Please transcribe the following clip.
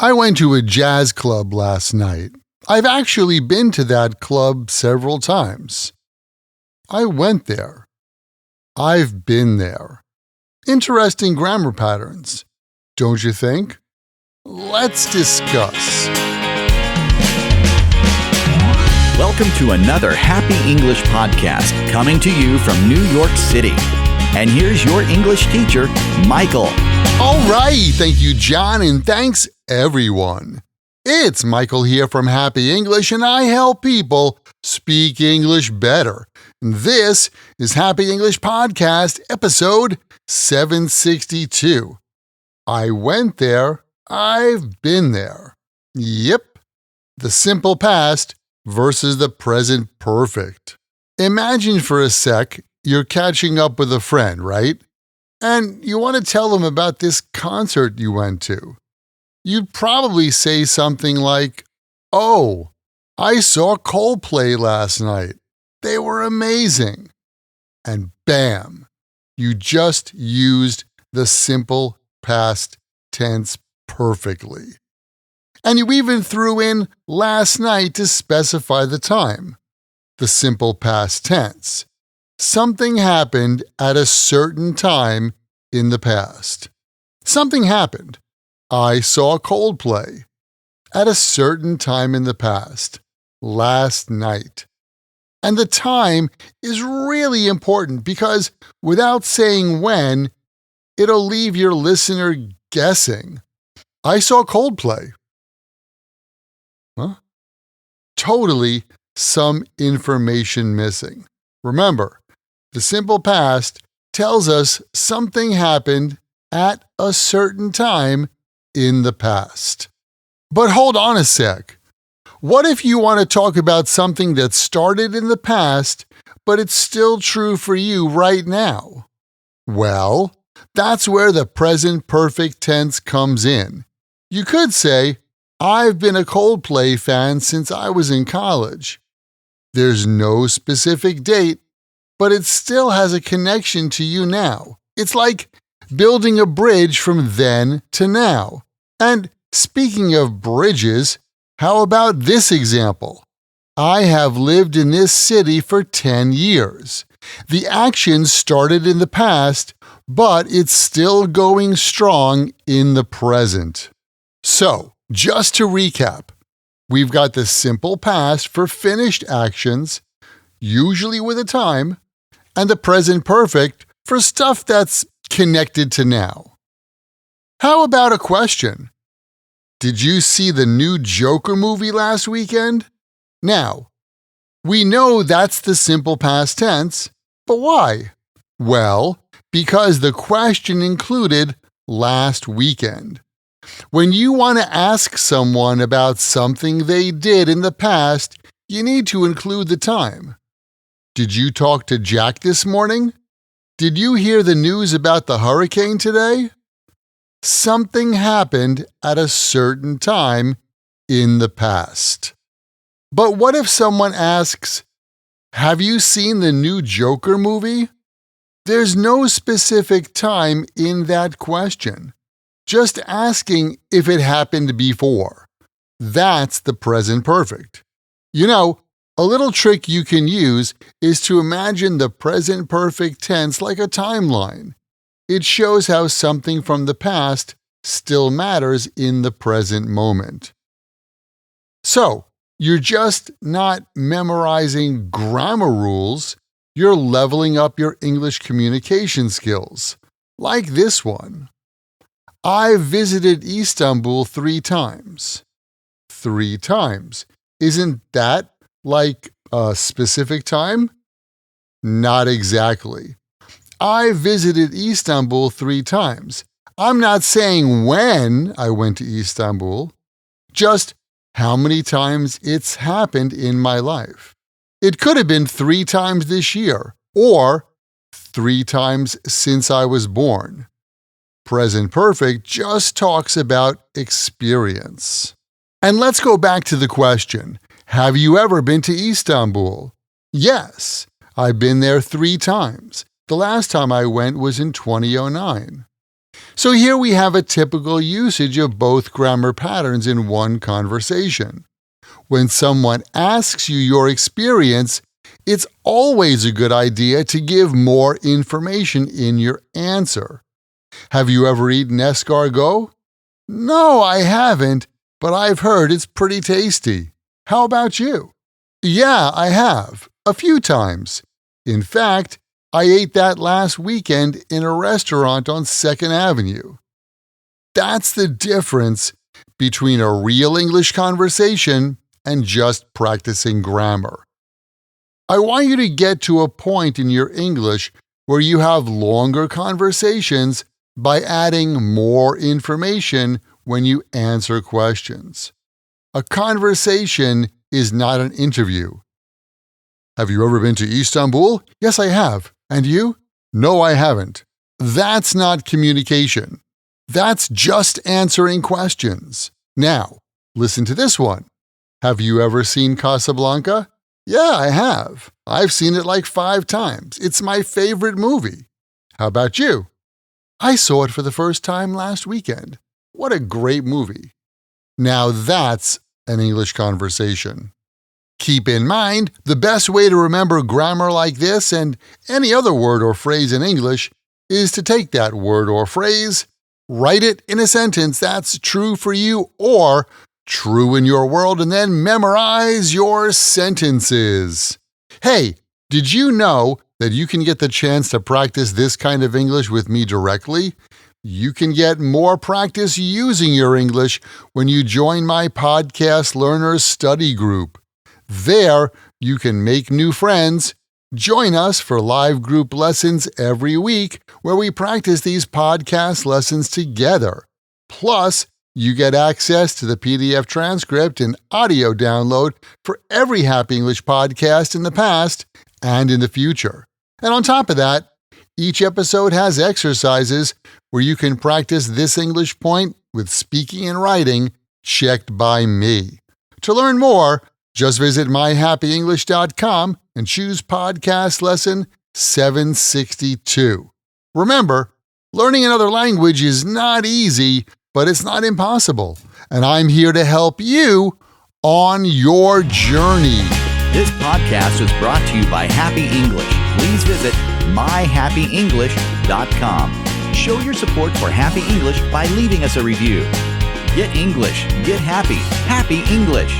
I went to a jazz club last night. I've actually been to that club several times. I went there. I've been there. Interesting grammar patterns, don't you think? Let's discuss. Welcome to another Happy English podcast coming to you from New York City. And here's your English teacher, Michael. All right, thank you, John, and thanks, everyone. It's Michael here from Happy English, and I help people speak English better. This is Happy English Podcast, episode 762. I went there, I've been there. Yep, the simple past versus the present perfect. Imagine for a sec you're catching up with a friend, right? And you want to tell them about this concert you went to. You'd probably say something like, "Oh, I saw Coldplay last night. They were amazing." And bam, you just used the simple past tense perfectly. And you even threw in last night to specify the time, the simple past tense. Something happened at a certain time in the past. Something happened. I saw Coldplay at a certain time in the past, last night. And the time is really important because without saying when, it'll leave your listener guessing. I saw Coldplay. Huh? Totally some information missing. Remember, the simple past tells us something happened at a certain time in the past. But hold on a sec. What if you want to talk about something that started in the past, but it's still true for you right now? Well, that's where the present perfect tense comes in. You could say, "I've been a Coldplay fan since I was in college." There's no specific date, but it still has a connection to you now. It's like building a bridge from then to now. And speaking of bridges, how about this example? I have lived in this city for 10 years. The action started in the past, but it's still going strong in the present. So, just to recap, we've got the simple past for finished actions, usually with a time, and the present perfect for stuff that's connected to now. How about a question? Did you see the new Joker movie last weekend? Now, we know that's the simple past tense, but why? Well, because the question included last weekend. When you want to ask someone about something they did in the past, you need to include the time. Did you talk to Jack this morning? Did you hear the news about the hurricane today? Something happened at a certain time in the past. But what if someone asks, "Have you seen the new Joker movie?" There's no specific time in that question. Just asking if it happened before. That's the present perfect. You know, a little trick you can use is to imagine the present perfect tense like a timeline. It shows how something from the past still matters in the present moment. So, you're just not memorizing grammar rules, you're leveling up your English communication skills, like this one. I've visited Istanbul 3 times. 3 times. Isn't that like a specific time? Not exactly. I visited Istanbul 3 times. I'm not saying when I went to Istanbul, just how many times it's happened in my life. It could have been 3 times this year, or 3 times since I was born. Present perfect just talks about experience. And let's go back to the question. Have you ever been to Istanbul? Yes, I've been there 3 times. The last time I went was in 2009. So here we have a typical usage of both grammar patterns in one conversation. When someone asks you your experience, it's always a good idea to give more information in your answer. Have you ever eaten escargot? No, I haven't, but I've heard it's pretty tasty. How about you? Yeah, I have, a few times. In fact, I ate that last weekend in a restaurant on 2nd Avenue. That's the difference between a real English conversation and just practicing grammar. I want you to get to a point in your English where you have longer conversations by adding more information when you answer questions. A conversation is not an interview. Have you ever been to Istanbul? Yes, I have. And you? No, I haven't. That's not communication. That's just answering questions. Now, listen to this one. Have you ever seen Casablanca? Yeah, I have. I've seen it like 5 times. It's my favorite movie. How about you? I saw it for the first time last weekend. What a great movie. Now that's an English conversation. Keep in mind, the best way to remember grammar like this and any other word or phrase in English is to take that word or phrase, write it in a sentence that's true for you or true in your world, and then memorize your sentences. Hey, did you know that you can get the chance to practice this kind of English with me directly? You can get more practice using your English when you join my Podcast Learners Study Group. There, you can make new friends. Join us for live group lessons every week where we practice these podcast lessons together. Plus, you get access to the PDF transcript and audio download for every Happy English podcast in the past and in the future. And on top of that, each episode has exercises where you can practice this English point with speaking and writing checked by me. To learn more, just visit myhappyenglish.com and choose podcast lesson 762. Remember, learning another language is not easy, but it's not impossible. And I'm here to help you on your journey. This podcast was brought to you by Happy English. Please visit myhappyenglish.com. Show your support for Happy English by leaving us a review. Get English, get happy, Happy English.